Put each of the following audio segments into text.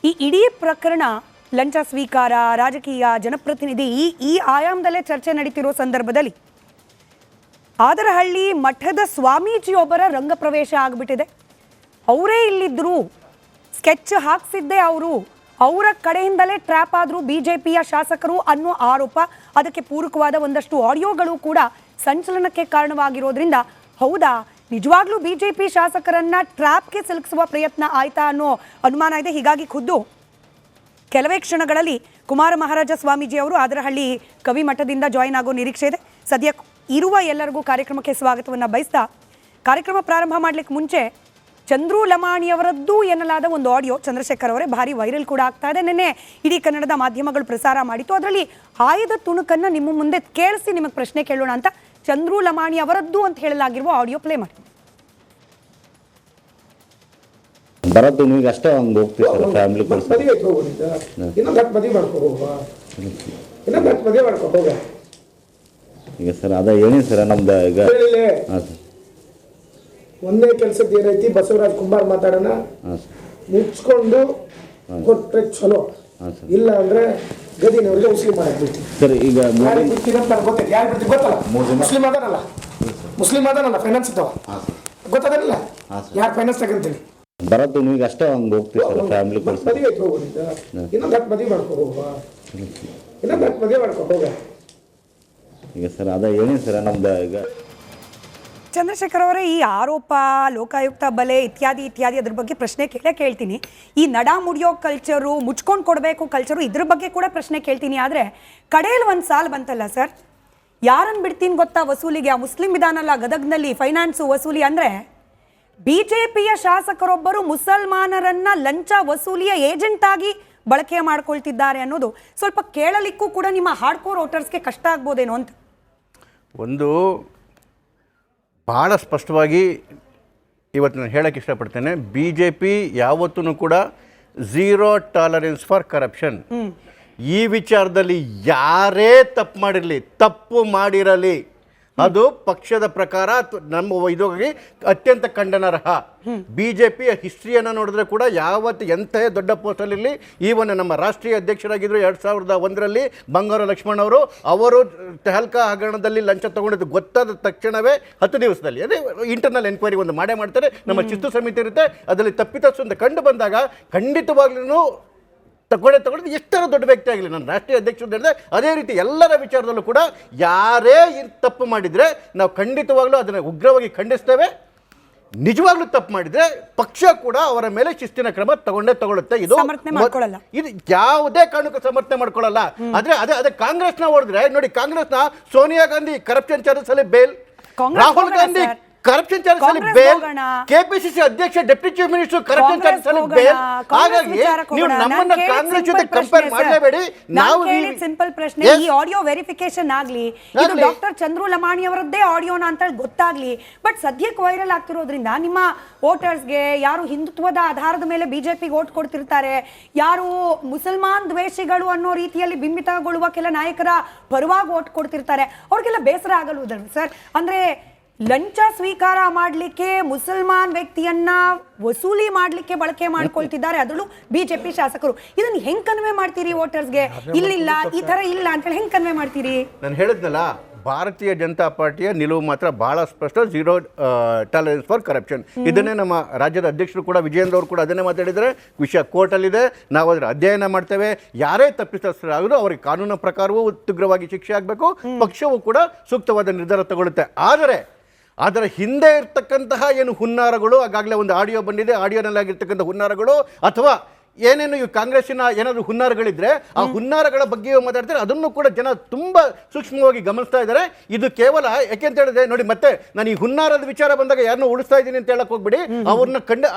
ಈ ಇಡೀ ಪ್ರಕರಣ ಲಂಚ ಸ್ವೀಕಾರ, ರಾಜಕೀಯ, ಜನಪ್ರತಿನಿಧಿ ಈ ಆಯಾಮದಲ್ಲೇ ಚರ್ಚೆ ನಡೀತಿರೋ ಸಂದರ್ಭದಲ್ಲಿ ಆದರಹಳ್ಳಿ ಮಠದ ಸ್ವಾಮೀಜಿಯೊಬ್ಬರ ರಂಗಪ್ರವೇಶ ಆಗಿಬಿಟ್ಟಿದೆ. ಅವರೇ ಇಲ್ಲಿದ್ದರು, ಸ್ಕೆಚ್ ಹಾಕ್ಸಿದ್ದೆ ಅವರ ಕಡೆಯಿಂದಲೇ ಟ್ರ್ಯಾಪ್ ಆದರೂ ಬಿಜೆಪಿಯ ಶಾಸಕರು ಅನ್ನೋ ಆರೋಪ, ಅದಕ್ಕೆ ಪೂರಕವಾದ ಒಂದಷ್ಟು ಆಡಿಯೋಗಳು ಕೂಡ ಸಂಚಲನಕ್ಕೆ ಕಾರಣವಾಗಿರೋದ್ರಿಂದ ಹೌದಾ ನಿಜವಾಗ್ಲೂ ಬಿಜೆಪಿ ಶಾಸಕರನ್ನ ಟ್ರ್ಯಾಪ್ಗೆ ಸಿಲುಕಿಸುವ ಪ್ರಯತ್ನ ಆಯ್ತಾ ಅನ್ನೋ ಅನುಮಾನ ಇದೆ. ಹೀಗಾಗಿ ಖುದ್ದು ಕೆಲವೇ ಕ್ಷಣಗಳಲ್ಲಿ ಕುಮಾರ ಮಹಾರಾಜ ಸ್ವಾಮೀಜಿ ಅವರು ಆದರಹಳ್ಳಿ ಕವಿ ಮಠದಿಂದ ಜಾಯಿನ್ ಆಗೋ ನಿರೀಕ್ಷೆ ಇದೆ. ಸದ್ಯ ಇರುವ ಎಲ್ಲರಿಗೂ ಕಾರ್ಯಕ್ರಮಕ್ಕೆ ಸ್ವಾಗತವನ್ನು ಬಯಸ್ತಾ ಕಾರ್ಯಕ್ರಮ ಪ್ರಾರಂಭ ಮಾಡಲಿಕ್ಕೆ ಮುಂಚೆ ಚಂದ್ರು ಲಮಾಣಿಯವರದ್ದು ಎನ್ನಲಾದ ಒಂದು ಆಡಿಯೋ ಚಂದ್ರಶೇಖರ್ ಅವರೇ ಭಾರಿ ವೈರಲ್ ಕೂಡ ಆಗ್ತಾ ಇದೆ. ನಿನ್ನೆ ಇಡೀ ಕನ್ನಡದ ಮಾಧ್ಯಮಗಳು ಪ್ರಸಾರ ಮಾಡಿತ್ತು. ಅದರಲ್ಲಿ ಆಯ್ದ ತುಣುಕನ್ನು ನಿಮ್ಮ ಮುಂದೆ ಕೇಳಿಸಿ ನಿಮಗೆ ಪ್ರಶ್ನೆ ಕೇಳೋಣ ಅಂತ ಚಂದ್ರು ಲಮಾಣಿ ಅವರದ್ದು ಅಂತ ಹೇಳಲಾಗಿರುವ ಆಡಿಯೋ ಪ್ಲೇ ಮಾಡಿ. ಬರದ್ದು ನೀವು ಅಷ್ಟೇ ಒಂದು ಹೋಗ್ತೀವಿ ಸರ್, ಫ್ಯಾಮಿಲಿ ಈಗ ಸರ್ ಅದ ಹೇಳಿ ಸರ್ ನಮ್ದು ಈಗ ಹಾಂ ಸರ್ ಒಂದೇ ಕೆಲಸದ ಏನೈತಿ ಬಸವರಾಜ್ ಕುಂಬಾರ್ ಮಾತಾಡೋಣ, ಮುಚ್ಕೊಂಡು ಕೊಟ್ರೆ ಚಲೋ, ಇಲ್ಲ ಅಂದ್ರೆ ಗದಿನವ್ರಿಗೆ ಮುಸ್ಲಿಂ ಮಾಡಬೇಕು ಸರ್. ಈಗ ಮುಸ್ಲಿಂ ಅದಾನಲ್ಲ ಫೈನಾನ್ಸ್ ಇದ್ದಾವ ಗೊತ್ತದಲ್ಲ, ಯಾರು ಫೈನಾನ್ಸ್ ತಗೊಂತೀನಿ ಬರದ್ದು ನೀವು ಅಷ್ಟೇ ಒಂದು ಹೋಗ್ತೀವಿ ಸರ್, ಫ್ಯಾಮಿಲಿ ಮದುವೆ ಮಾಡ್ಕೊ ಹೋಗ ಈಗ ಸರ್ ಅದ ಹೇಳಿ ಸರ್ ನಮ್ದು ಈಗ ಚಂದ್ರಶೇಖರ್ ಅವರೇ, ಈ ಆರೋಪ, ಲೋಕಾಯುಕ್ತ ಬಲೆ ಇತ್ಯಾದಿ ಅದ್ರ ಬಗ್ಗೆ ಪ್ರಶ್ನೆ ಕೇಳ್ತೀನಿ. ಈ ನಡ ಮುಡಿಯೋ ಕಲ್ಚರು, ಮುಚ್ಕೊಂಡು ಕೊಡಬೇಕು ಕಲ್ಚರು, ಇದ್ರ ಬಗ್ಗೆ ಕೂಡ ಪ್ರಶ್ನೆ ಕೇಳ್ತೀನಿ. ಆದರೆ ಕಡೆಯಲ್ಲಿ ಒಂದು ಸಾಲು ಬಂತಲ್ಲ ಸರ್, ಯಾರನ್ನು ಬಿಡ್ತೀನಿ ಗೊತ್ತಾ ವಸೂಲಿಗೆ? ಆ ಮುಸ್ಲಿಂ ವಿಧಾನಲ್ಲ ಗದಗ್ನಲ್ಲಿ ಫೈನಾನ್ಸು ವಸೂಲಿ ಅಂದರೆ ಬಿಜೆಪಿಯ ಶಾಸಕರೊಬ್ಬರು ಮುಸಲ್ಮಾನರನ್ನ ಲಂಚ ವಸೂಲಿಯ ಏಜೆಂಟ್ ಆಗಿ ಬಳಕೆ ಮಾಡ್ಕೊಳ್ತಿದ್ದಾರೆ ಅನ್ನೋದು ಸ್ವಲ್ಪ ಕೇಳಲಿಕ್ಕೂ ಕೂಡ ನಿಮ್ಮ ಹಾರ್ಡ್ಕೋರ್ ವೋಟರ್ಸ್ಗೆ ಕಷ್ಟ ಆಗ್ಬೋದೇನೋ ಅಂತ. ಒಂದು ಭಾಳ ಸ್ಪಷ್ಟವಾಗಿ ಇವತ್ತು ನಾನು ಹೇಳೋಕ್ಕೆ ಇಷ್ಟಪಡ್ತೇನೆ, ಬಿ ಜೆ ಪಿ ಯಾವತ್ತೂ ಕೂಡ ಝೀರೋ ಟಾಲರೆನ್ಸ್ ಫಾರ್ ಕರಪ್ಷನ್. ಈ ವಿಚಾರದಲ್ಲಿ ಯಾರೇ ತಪ್ಪು ಮಾಡಿರಲಿ ಅದು ಪಕ್ಷದ ಪ್ರಕಾರ ನಮ್ಮ ಇದೋಗಿ ಅತ್ಯಂತ ಖಂಡನಾರ್ಹ. ಬಿ ಜೆ ಪಿಯ ಹಿಸ್ಟ್ರಿಯನ್ನು ನೋಡಿದ್ರೆ ಕೂಡ ಯಾವತ್ತು ಎಂಥ ದೊಡ್ಡ ಪೋಸ್ಟಲ್ಲಿ ಈವನ್ ನಮ್ಮ ರಾಷ್ಟ್ರೀಯ ಅಧ್ಯಕ್ಷರಾಗಿದ್ದರು 2001ರಲ್ಲಿ ಬಂಗಾರ ಲಕ್ಷ್ಮಣ್ ಅವರು ತೆಹಲ್ಕಾ ಹಗರಣದಲ್ಲಿ ಲಂಚ ತಗೊಂಡಿದ್ದು ಗೊತ್ತಾದ ತಕ್ಷಣವೇ 10 ದಿವಸದಲ್ಲಿ ಅದೇ ಇಂಟರ್ನಲ್ ಎನ್ಕ್ವೈರಿ ಒಂದು ಮಾಡ್ತಾರೆ. ನಮ್ಮ ಶಿಸ್ತು ಸಮಿತಿ ಇರುತ್ತೆ, ಅದರಲ್ಲಿ ತಪ್ಪಿತಸ್ಥರು ಕಂಡು ಬಂದಾಗ ಖಂಡಿತವಾಗ್ಲೂ ತಗೊಳ್ಳೋದು ಎಷ್ಟರ ದೊಡ್ಡ ವ್ಯಕ್ತಿ ಆಗಲಿ, ನಾನು ರಾಷ್ಟ್ರೀಯ ಅಧ್ಯಕ್ಷರು ಹೇಳಿದೆ ಅದೇ ರೀತಿ ಎಲ್ಲರ ವಿಚಾರದಲ್ಲೂ ಕೂಡ ಯಾರೇ ತಪ್ಪು ಮಾಡಿದರೆ ನಾವು ಖಂಡಿತವಾಗ್ಲೂ ಅದನ್ನು ಉಗ್ರವಾಗಿ ಖಂಡಿಸ್ತೇವೆ. ನಿಜವಾಗ್ಲೂ ತಪ್ಪು ಮಾಡಿದರೆ ಪಕ್ಷ ಕೂಡ ಅವರ ಮೇಲೆ ಶಿಸ್ತಿನ ಕ್ರಮ ತಗೊಳುತ್ತೆ. ಇದು ಯಾವುದೇ ಕಾರಣಕ್ಕೂ ಸಮರ್ಥನೆ ಮಾಡ್ಕೊಳ್ಳಲ್ಲ. ಆದರೆ ಅದೇ ಕಾಂಗ್ರೆಸ್ನ ಹೊಡೆದ್ರೆ ನೋಡಿ, ಕಾಂಗ್ರೆಸ್ನ Sonia Gandhi corruption charges bail, Rahul Gandhi corruption charges ಅಲ್ಲಿ ಬೇಲ್, ಕೆಪಿಸಿಸಿ ಅಧ್ಯಕ್ಷ deputy chief minister corruption charges ಅಲ್ಲಿ ಬೇಲ್. ಹಾಗಾಗಿ ನೀವು ನಮ್ಮನ್ನ ಕಾಂಗ್ರೆಸ್ ಜೊತೆ ಕಂಪೇರ್ ಮಾಡಲೇಬೇಡಿ. ನಾವು ಸಿಂಪಲ್ ಪ್ರಶ್ನೆ, ಈ ಆಡಿಯೋ ವೆರಿಫಿಕೇಶನ್ ಆಗ್ಲಿ, ಇದು ಡಾಕ್ಟರ್ ಚಂದ್ರು ಲಮಾಣಿ ಅವರದ್ದೇ ಆಡಿಯೋನ ಅಂತ ಗೊತ್ತಾಗ್ಲಿ, ಬಟ್ ಸದ್ಯಕ್ಕೆ ವೈರಲ್ ಆಗ್ತಿರೋದ್ರಿಂದ ನಿಮ್ಮ ವೋಟರ್ಸ್ಗೆ ಯಾರು ಹಿಂದುತ್ವದ ಆಧಾರದ ಮೇಲೆ ಬಿಜೆಪಿಗೆ ವೋಟ್ ಕೊಡ್ತಿರ್ತಾರೆ, ಯಾರು ಮುಸಲ್ಮಾನ್ ದ್ವೇಷಿಗಳು ಅನ್ನೋ ರೀತಿಯಲ್ಲಿ ಬಿಂಬಿತಗೊಳ್ಳುವ ಕೆಲ ನಾಯಕರ ಪರವಾಗಿ ವೋಟ್ ಕೊಡ್ತಿರ್ತಾರೆ, ಅವ್ರಿಗೆಲ್ಲ ಬೇಸರ ಆಗಲ್ವುದಲ್ಲ ಸರ್? ಅಂದ್ರೆ ಲಂಚ ಸ್ವೀಕಾರ ಮಾಡಲಿಕ್ಕೆ ಮುಸಲ್ಮಾನ್ ವ್ಯಕ್ತಿಯನ್ನ ವಸೂಲಿ ಮಾಡಲಿಕ್ಕೆ ಬಳಕೆ ಮಾಡ್ಕೊಳ್ತಿದ್ದಾರೆ, ಅದರಲ್ಲೂ ಬಿಜೆಪಿ ಶಾಸಕರು. ಇದನ್ನ ಹೆಂಗ್ ಕನ್ವೆ ಮಾಡ್ತೀರಿ ವೋಟರ್ಸ್ಗೆ? ಇಲ್ಲಿಲ್ಲ, ಈ ತರ ಇಲ್ಲ ಅಂತ ಹೇಳಿ ಹೆಂಗ್ ಕನ್ವೆ ಮಾಡ್ತೀರಿ? ನಾನು ಹೇಳಿದ್ನಲ್ಲ, ಭಾರತೀಯ ಜನತಾ ಪಾರ್ಟಿಯ ನಿಲುವು ಮಾತ್ರ ಬಹಳ ಸ್ಪಷ್ಟ, ಝೀರೋ ಟಾಲರೆನ್ಸ್ ಫಾರ್ ಕರಪ್ಷನ್. ಇದನ್ನೇ ನಮ್ಮ ರಾಜ್ಯದ ಅಧ್ಯಕ್ಷರು ಕೂಡ ವಿಜಯೇಂದ್ರ ಅವರು ಕೂಡ ಅದನ್ನೇ ಮಾತಾಡಿದರೆ. ವಿಷಯ ಕೋರ್ಟಲ್ಲಿದೆ, ನಾವು ಅದರ ಅಧ್ಯಯನ ಮಾಡ್ತೇವೆ. ಯಾರೇ ತಪ್ಪಿತಸ್ಥರಾದರೂ ಅವರಿಗೆ ಕಾನೂನಿನ ಪ್ರಕಾರವೂ ಉಗ್ರವಾಗಿ ಶಿಕ್ಷೆ ಆಗಬೇಕು, ಪಕ್ಷವೂ ಕೂಡ ಸೂಕ್ತವಾದ ನಿರ್ಧಾರ ತಗೊಳ್ಳುತ್ತೆ. ಆದರೆ ಅದರ ಹಿಂದೆ ಇರ್ತಕ್ಕಂತಹ ಏನು ಹುನ್ನಾರಗಳು, ಆಗಾಗಲೇ ಒಂದು ಆಡಿಯೋ ಬಂದಿದೆ, ಆಡಿಯೋನಲ್ಲಾಗಿರ್ತಕ್ಕಂಥ ಹುನ್ನಾರಗಳು ಅಥವಾ ಏನೇನು ಈ ಕಾಂಗ್ರೆಸ್ಸಿನ ಏನಾದರೂ ಹುನ್ನಾರಗಳಿದ್ರೆ ಆ ಹುನ್ನಾರಗಳ ಬಗ್ಗೆಯೂ ಮಾತಾಡ್ತಾರೆ. ಅದನ್ನು ಕೂಡ ಜನ ತುಂಬ ಸೂಕ್ಷ್ಮವಾಗಿ ಗಮನಿಸ್ತಾ ಇದ್ದಾರೆ. ಇದು ಕೇವಲ ಯಾಕೆಂತ ಹೇಳಿದ್ರೆ ನೋಡಿ, ಮತ್ತೆ ನಾನು ಈ ಹುನ್ನಾರದ ವಿಚಾರ ಬಂದಾಗ ಯಾರನ್ನೂ ಉಳಿಸ್ತಾ ಇದ್ದೀನಿ ಅಂತ ಹೇಳಕ್ ಹೋಗ್ಬಿಡಿ. ಅವ್ರನ್ನ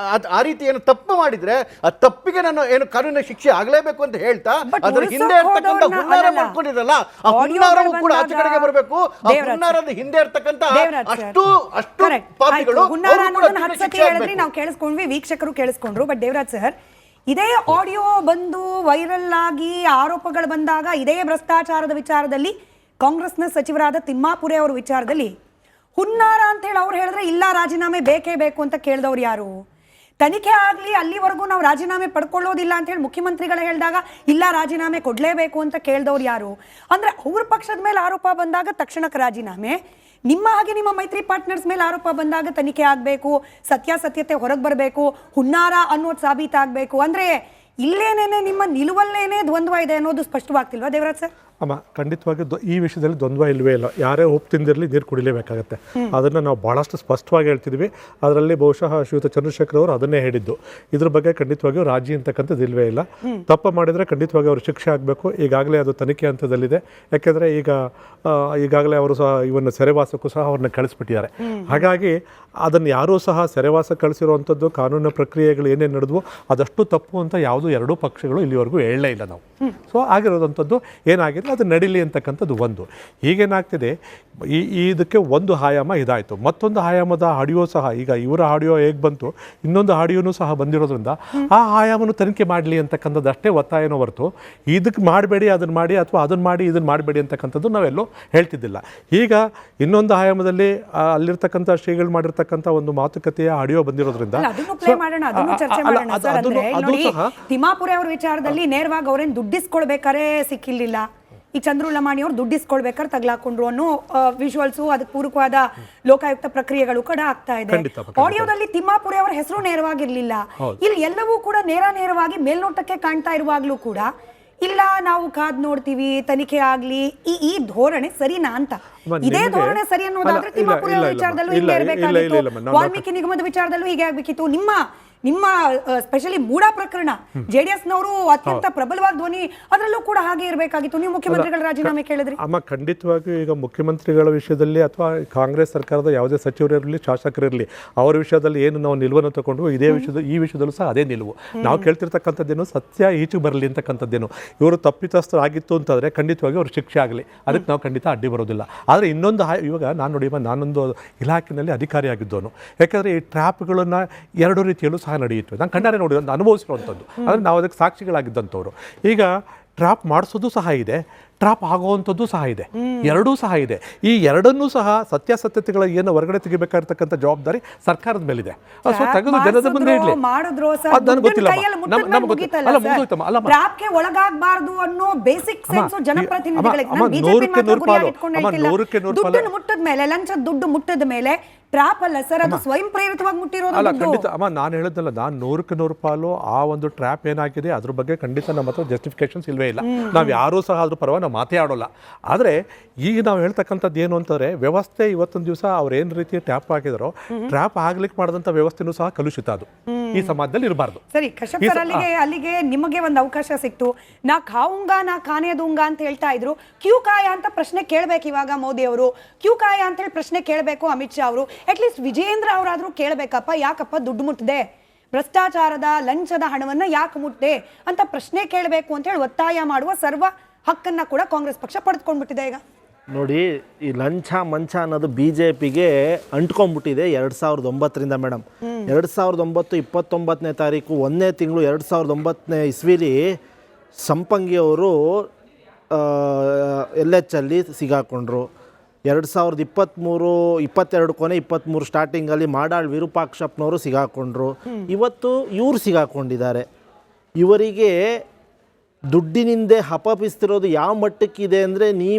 ಆ ರೀತಿ ಏನು ತಪ್ಪು ಮಾಡಿದ್ರೆ ಆ ತಪ್ಪಿಗೆ ನಾನು ಏನು ಕಾನೂನಿನ ಶಿಕ್ಷೆ ಆಗಲೇಬೇಕು ಅಂತ ಹೇಳ್ತಾ ಅದರ ಹಿಂದೆ ಇರ್ತಕ್ಕಂಥ ಹುನ್ನಾರ ಮಾಡ್ಕೊಂಡಿರಲ್ಲ, ಆ ಹುನ್ನಾರವೂ ಕೂಡ ಆಚೆ ಕಡೆಗೆ ಬರಬೇಕು. ಆ ಹುನ್ನಾರದ ಹಿಂದೆ ಇರ್ತಕ್ಕಂಥ ಅಷ್ಟು ಪಾಪಿಗಳು ನಾವು ಕೇಳಿಸ್ಕೊಂಡ್ವಿ, ವೀಕ್ಷಕರು ಕೇಳಿಸ್ಕೊಂಡ್ರು. ಬಟ್ ದೇವರಾಜ್ ಸರ್, ಇದೇ ಆಡಿಯೋ ಬಂದು ವೈರಲ್ ಆಗಿ ಆರೋಪಗಳು ಬಂದಾಗ ಇದೇ ಭ್ರಷ್ಟಾಚಾರದ ವಿಚಾರದಲ್ಲಿ ಕಾಂಗ್ರೆಸ್ನ ಸಚಿವರಾದ ತಿಮ್ಮಾಪುರೆ ಅವರ ವಿಚಾರದಲ್ಲಿ ಹುನ್ನಾರ ಅಂತ ಹೇಳಿ ಅವ್ರು ಹೇಳಿದ್ರೆ ಇಲ್ಲ ರಾಜೀನಾಮೆ ಬೇಕೇ ಬೇಕು ಅಂತ ಕೇಳಿದವ್ರು ಯಾರು? ತನಿಖೆ ಆಗಲಿ ಅಲ್ಲಿವರೆಗೂ ನಾವು ರಾಜೀನಾಮೆ ಪಡ್ಕೊಳ್ಳೋದಿಲ್ಲ ಅಂತ ಹೇಳಿ ಮುಖ್ಯಮಂತ್ರಿಗಳು ಹೇಳಿದಾಗ ಇಲ್ಲ ರಾಜೀನಾಮೆ ಕೊಡಲೇಬೇಕು ಅಂತ ಕೇಳಿದವ್ರು ಯಾರು? ಅಂದರೆ ಅವ್ರ ಪಕ್ಷದ ಮೇಲೆ ಆರೋಪ ಬಂದಾಗ ತಕ್ಷಣಕ್ಕೆ ರಾಜೀನಾಮೆ, ನಿಮ್ಮ ಹಾಗೆ ನಿಮ್ಮ ಮೈತ್ರಿ ಪಾರ್ಟ್ನರ್ಸ್ ಮೇಲೆ ಆರೋಪ ಬಂದಾಗ ತನಿಖೆ ಆಗಬೇಕು, ಸತ್ಯಾಸತ್ಯತೆ ಹೊರಗೆ ಬರಬೇಕು, ಹುನ್ನಾರ ಅನ್ನೋದು ಸಾಬೀತಾಗಬೇಕು. ಅಂದರೆ ಇಲ್ಲೇನೇನೆ ನಿಮ್ಮ ನಿಲುವಲ್ಲೇನೇ ದ್ವಂದ್ವ ಇದೆ ಅನ್ನೋದು ಸ್ಪಷ್ಟವಾಗ್ತಿಲ್ವಾ ದೇವರಾಜ್ ಸರ್? ಅಮ್ಮ ಖಂಡಿತವಾಗಿ ಈ ವಿಷಯದಲ್ಲಿ ದ್ವಂದ್ವ ಇಲ್ಲವೇ ಇಲ್ಲ. ಯಾರೇ ಉಪ್ಪು ತಿಂದಿರಲಿ ನೀರು ಕುಡಿಲೇಬೇಕಾಗತ್ತೆ. ಅದನ್ನು ನಾವು ಭಾಳಷ್ಟು ಸ್ಪಷ್ಟವಾಗಿ ಹೇಳ್ತಿದ್ವಿ. ಅದರಲ್ಲಿ ಬಹುಶಃ ಶ್ರೀಯುತ ಚಂದ್ರಶೇಖರ್ ಅವರು ಅದನ್ನೇ ಹೇಳಿದ್ದು. ಇದ್ರ ಬಗ್ಗೆ ಖಂಡಿತವಾಗಿಯೂ ರಾಜಿ ಅಂತಕ್ಕಂಥದ್ದು ಇಲ್ಲವೇ ಇಲ್ಲ. ತಪ್ಪು ಮಾಡಿದರೆ ಖಂಡಿತವಾಗಿ ಅವರು ಶಿಕ್ಷೆ ಆಗಬೇಕು. ಈಗಾಗಲೇ ಅದು ತನಿಖೆ ಹಂತದಲ್ಲಿದೆ. ಯಾಕೆಂದರೆ ಈಗಾಗಲೇ ಅವರು ಸಹ ಇವನ್ನು ಸೆರೆವಾಸಕ್ಕೂ ಸಹ ಅವ್ರನ್ನ ಕಳಿಸ್ಬಿಟ್ಟಿದ್ದಾರೆ. ಹಾಗಾಗಿ ಅದನ್ನು ಯಾರೂ ಸಹ ಸೆರೆವಾಸ ಕಳಿಸಿರುವಂಥದ್ದು ಕಾನೂನಿನ ಪ್ರಕ್ರಿಯೆಗಳು ಏನೇನು ನಡೆದ್ವು ಅದಷ್ಟು ತಪ್ಪು ಅಂತ ಯಾವುದೂ ಎರಡೂ ಪಕ್ಷಗಳು ಇಲ್ಲಿವರೆಗೂ ಹೇಳಲೇ ಇಲ್ಲ ನಾವು. ಸೊ ಆಗಿರೋದಂಥದ್ದು ಏನಾಗಿದೆ ಅದು ನಡೀಲಿ ಅಂತಕ್ಕಂಥದ್ದು ಒಂದು. ಈಗೇನಾಗ್ತಿದೆ, ಇದಕ್ಕೆ ಒಂದು ಆಯಾಮ ಇದಾಯಿತು. ಮತ್ತೊಂದು ಆಯಾಮದ ಆಡಿಯೋ ಸಹ ಈಗ ಇವರ ಆಡಿಯೋ ಹೇಗೆ ಬಂತು, ಇನ್ನೊಂದು ಆಡಿಯೋನೂ ಸಹ ಬಂದಿರೋದ್ರಿಂದ ಆ ಆಯಾಮನು ತನಿಖೆ ಮಾಡಲಿ ಅಂತಕ್ಕಂಥದ್ದು ಅಷ್ಟೇ ಒತ್ತಾಯನೋ ಹೊರತು ಇದಕ್ಕೆ ಮಾಡಬೇಡಿ ಅದನ್ನು ಮಾಡಿ ಅಥವಾ ಅದನ್ನು ಮಾಡಿ ಇದನ್ನು ಮಾಡಬೇಡಿ ಅಂತಕ್ಕಂಥದ್ದು ನಾವೆಲ್ಲೋ ಹೇಳ್ತಿದ್ದಿಲ್ಲ. ಈಗ ಇನ್ನೊಂದು ಆಯಾಮದಲ್ಲಿ ಅಲ್ಲಿರ್ತಕ್ಕಂಥ ಶ್ರೀಗಳು ಮಾಡಿರ್ತಕ್ಕಂಥ ಒಂದು ಮಾತುಕತೆಯ ಆಡಿಯೋ ಬಂದಿರೋದ್ರಿಂದ ತಿಮ್ಮಾಪುರ ಅವ್ರ ವಿಚಾರದಲ್ಲಿ ನೇರವಾಗಿ ಅವ್ರೇನು ದುಡ್ಡಿಸ್ಕೊಳ್ಬೇಕಾರೆ ಸಿಕ್ಕಿಲ್ಲ. ಈ ಚಂದ್ರುಲಮಾಣಿ ಅವ್ರು ದುಡ್ಡಿಸ್ಕೊಳ್ಬೇಕಾದ್ರೆ ತಗ್ಲಾಕೊಂಡ್ರು ಅನ್ನೋ ವಿಜುವಲ್ಸು, ಅದಕ್ಕೆ ಪೂರಕವಾದ ಲೋಕಾಯುಕ್ತ ಪ್ರಕ್ರಿಯೆಗಳು ಕೂಡ ಆಗ್ತಾ ಇದೆ. ಆಡಿಯೋದಲ್ಲಿ ತಿಮ್ಮಾಪುರ ಅವರ ಹೆಸರು ನೇರವಾಗಿರ್ಲಿಲ್ಲ. ಇಲ್ಲಿ ಎಲ್ಲವೂ ಕೂಡ ನೇರವಾಗಿ ಮೇಲ್ನೋಟಕ್ಕೆ ಕಾಣ್ತಾ ಇರುವಾಗ್ಲೂ ಕೂಡ ಇಲ್ಲ ನಾವು ಕಾದ್ ನೋಡ್ತೀವಿ ತನಿಖೆ ಆಗ್ಲಿ, ಈ ಧೋರಣೆ ಸರಿನಾ ಅಂತ. ಇದೇ ಧೋರಣೆ ಸರಿ ಅನ್ನೋದಾದ್ರೆ ತಿಮ್ಮಾಪುರ ಅವರ ವಿಚಾರದಲ್ಲೂ ಹೀಗೆ ಇರಬೇಕಾಗಿತ್ತು, ವಾಲ್ಮೀಕಿ ನಿಗಮದ ವಿಚಾರದಲ್ಲೂ ಹೀಗೆ ಆಗ್ಬೇಕಿತ್ತು. ನಿಮ್ಮ ಸ್ಪೆಷಲಿ ಮೂಡಾ ಪ್ರಕರಣ ಜೆಡಿಎಸ್ ನವರು ಅತ್ಯಂತ ಪ್ರಬಲವಾದ ಧ್ವನಿ, ಅದರಲ್ಲೂ ಕೂಡ ಹಾಗೆ ಇರಬೇಕಾಗಿತ್ತು. ನೀವು ಮುಖ್ಯಮಂತ್ರಿಗಳ ರಾಜೀನಾಮೆ ಕೇಳಿದ್ರಿ. ಅಮ್ಮ ಖಂಡಿತವಾಗಿಯೂ ಈಗ ಮುಖ್ಯಮಂತ್ರಿಗಳ ವಿಷಯದಲ್ಲಿ ಅಥವಾ ಕಾಂಗ್ರೆಸ್ ಸರ್ಕಾರದ ಯಾವುದೇ ಸಚಿವರಿರಲಿ ಶಾಸಕರಿರಲಿ ಅವರ ವಿಷಯದಲ್ಲಿ ಏನು ನಾವು ನಿಲುವನ್ನು ತಗೊಂಡು ಈ ವಿಷಯದಲ್ಲೂ ಸಹ ಅದೇ ನಿಲುವು. ನಾವು ಕೇಳ್ತಿರ್ತಕ್ಕಂಥದ್ದೇನು ಸತ್ಯ ಈಚೆ ಬರಲಿ ಅಂತಕ್ಕಂಥದ್ದೇನು. ಇವರು ತಪ್ಪಿತಸ್ಥರಾಗಿತ್ತು ಅಂತಂದರೆ ಖಂಡಿತವಾಗಿ ಅವ್ರು ಶಿಕ್ಷೆ ಆಗಲಿ, ಅದಕ್ಕೆ ನಾವು ಖಂಡಿತ ಅಡ್ಡಿ ಬರೋದಿಲ್ಲ. ಆದರೆ ಇನ್ನೊಂದು ಇವಾಗ ನಾನೊಂದು ಇಲಾಖೆಯಲ್ಲಿ ಅಧಿಕಾರಿಯಾಗಿದ್ದವನು. ಯಾಕೆಂದರೆ ಈ ಟ್ರ್ಯಾಪ್ಗಳನ್ನು ಎರಡು ರೀತಿಯಲ್ಲೂ ಸಹ ನಡೆಯುತ್ತೆ. ನಾನು ಕಣ್ಣಾರೆ ನೋಡಿ ಅನುಭವಿಸಿರುವಂಥದ್ದು. ಅಂದರೆ ನಾವು ಅದಕ್ಕೆ ಸಾಕ್ಷಿಗಳಾಗಿದ್ದಂಥವ್ರು. ಈಗ ಟ್ರ್ಯಾಪ್ ಮಾಡಿಸೋದು ಸಹ ಇದೆ, ಟ್ರಾಪ್ ಆಗುವಂಥದ್ದು ಸಹ ಇದೆ, ಎರಡೂ ಸಹ ಇದೆ. ಈ ಎರಡನ್ನೂ ಸಹ ಸತ್ಯಾಸತ್ಯತೆಗಳ ಏನು ಹೊರಗಡೆ ತೆಗಿಬೇಕಾಗಿರ್ತಕ್ಕಂಥ ಜವಾಬ್ದಾರಿ ಸರ್ಕಾರದ ಮೇಲಿದೆ. ಸೊ ತೆಗೆದು ಜನದ ಮುಂದೆ ಇರಲಿ, ಅದು ನನಗೆ ಗೊತ್ತಿಲ್ಲ. ನಮ್ಗೆ ಗೊತ್ತಿಲ್ಲ. ಅಲ್ಲ ಮುಗಿದೋಯ್ತಮ್ಮ. ಅಲ್ಲ ಒಳಗಾಗಬಾರದು ಅನ್ನೋ ಬೇಸಿಕ್ ಸೆನ್ಸ್ ಜನಪ್ರತಿನಿಧಿಗಳಿಗೆ ಮುಟ್ಟದ ಮೇಲೆ ಲಂಚದ ದುಡ್ಡು ಮುಟ್ಟದ ಮೇಲೆ ಟ್ರಾಪ್ ಅಲ್ಲ ಸರ್, ಅದು ಸ್ವಯಂ ಪ್ರೇರಿತವಾಗಿ ಮುಟ್ಟಿರೋದು. ಅಲ್ಲ ಖಂಡಿತ ಅಮ್ಮ, ನಾನು ಹೇಳಿದ್ನಲ್ಲ, ನಾನು 100% ಪಾಲು ಆ ಒಂದು ಟ್ರ್ಯಾಪ್ ಏನಾಗಿದೆ ಅದ್ರ ಬಗ್ಗೆ ಖಂಡಿತ ನಮ್ಮ ಹತ್ರ ಜಸ್ಟಿಫಿಕೇಶನ್ಸ್ ಇಲ್ವೇ ಇಲ್ಲ. ನಾವು ಯಾರೂ ಸಹ ಅದ್ರ ಪರವಾಗಿ ನಾವು ಮಾತೇ ಆಡೋಲ್ಲ. ಆದರೆ ಈಗ ನಾವು ಹೇಳ್ತಕ್ಕಂಥದ್ದು ಏನು ಅಂತಂದರೆ, ವ್ಯವಸ್ಥೆ ಇವತ್ತೊಂದು ದಿವಸ ಅವ್ರು ಏನು ರೀತಿ ಟ್ರ್ಯಾಪ್ ಹಾಕಿದಾರೋ ಟ್ರ್ಯಾಪ್ ಆಗ್ಲಿಕ್ಕೆ ಮಾಡಿದಂಥ ವ್ಯವಸ್ಥೆನೂ ಸಹ ಕಲುಷಿತ, ಅದು ಈ ಸಮಾಜದಲ್ಲಿ ಇರಬಾರ್ದು. ಸರಿ ಕಶ್ಯಪ್ ಸರ್, ಅಲ್ಲಿಗೆ ನಿಮಗೆ ಒಂದು ಅವಕಾಶ ಸಿಕ್ತು. ನಾ ಖಾವುಂಗಾ ನಾ ಖಾನೆ ದೂಂಗಾ ಅಂತ ಹೇಳ್ತಾ ಇದ್ರು. ಕ್ಯೂ ಕಾಯ ಅಂತ ಪ್ರಶ್ನೆ ಕೇಳಬೇಕು ಇವಾಗ ಮೋದಿ ಅವರು, ಕ್ಯೂ ಕಾಯ ಅಂತ ಹೇಳಿ ಪ್ರಶ್ನೆ ಕೇಳಬೇಕು ಅಮಿತ್ ಶಾ ಅವರು. ಅಟ್ಲೀಸ್ಟ್ ವಿಜೇಂದ್ರ ಅವರಾದ್ರೂ ಕೇಳಬೇಕಪ್ಪ, ಯಾಕಪ್ಪ ದುಡ್ಡು ಮುಟ್ಟಿದೆ, ಭ್ರಷ್ಟಾಚಾರದ ಲಂಚದ ಹಣವನ್ನ ಯಾಕೆ ಮುಟ್ಟಿದೆ ಅಂತ ಪ್ರಶ್ನೆ ಕೇಳಬೇಕು ಅಂತ ಹೇಳಿ ಒತ್ತಾಯ ಮಾಡುವ ಸರ್ವ ಹಕ್ಕನ್ನ ಕೂಡ ಕಾಂಗ್ರೆಸ್ ಪಕ್ಷ ಪಡೆದುಕೊಂಡ್ಬಿಟ್ಟಿದೆ. ಈಗ ನೋಡಿ, ಈ ಲಂಚ ಮಂಚ ಅನ್ನೋದು BJPಗೆ ಅಂಟ್ಕೊಂಡ್ಬಿಟ್ಟಿದೆ 2009ರಿಂದ ಮೇಡಮ್. 2009 29ನೇ ತಾರೀಕು 1ನೇ ತಿಂಗಳು 2009ನೇ ಇಸ್ವಿಲಿ ಸಂಪಂಗಿ ಅವರು LH ಅಲ್ಲಿ ಸಿಗಾಕೊಂಡ್ರು. 2022 ಕೊನೆ 23 ಸ್ಟಾರ್ಟಿಂಗಲ್ಲಿ ಮಾಡಾಳ್ ವಿರೂಪಾಕ್ಷಪ್ಪನವರು ಸಿಗಾಕೊಂಡ್ರು. ಇವತ್ತು ಇವರು ಸಿಗಾಕೊಂಡಿದ್ದಾರೆ. ಇವರಿಗೆ ದುಡ್ಡಿನಿಂದೆ ಹಪಪಿಸ್ತಿರೋದು ಯಾವ ಮಟ್ಟಕ್ಕಿದೆ ಅಂದರೆ, ನೀವು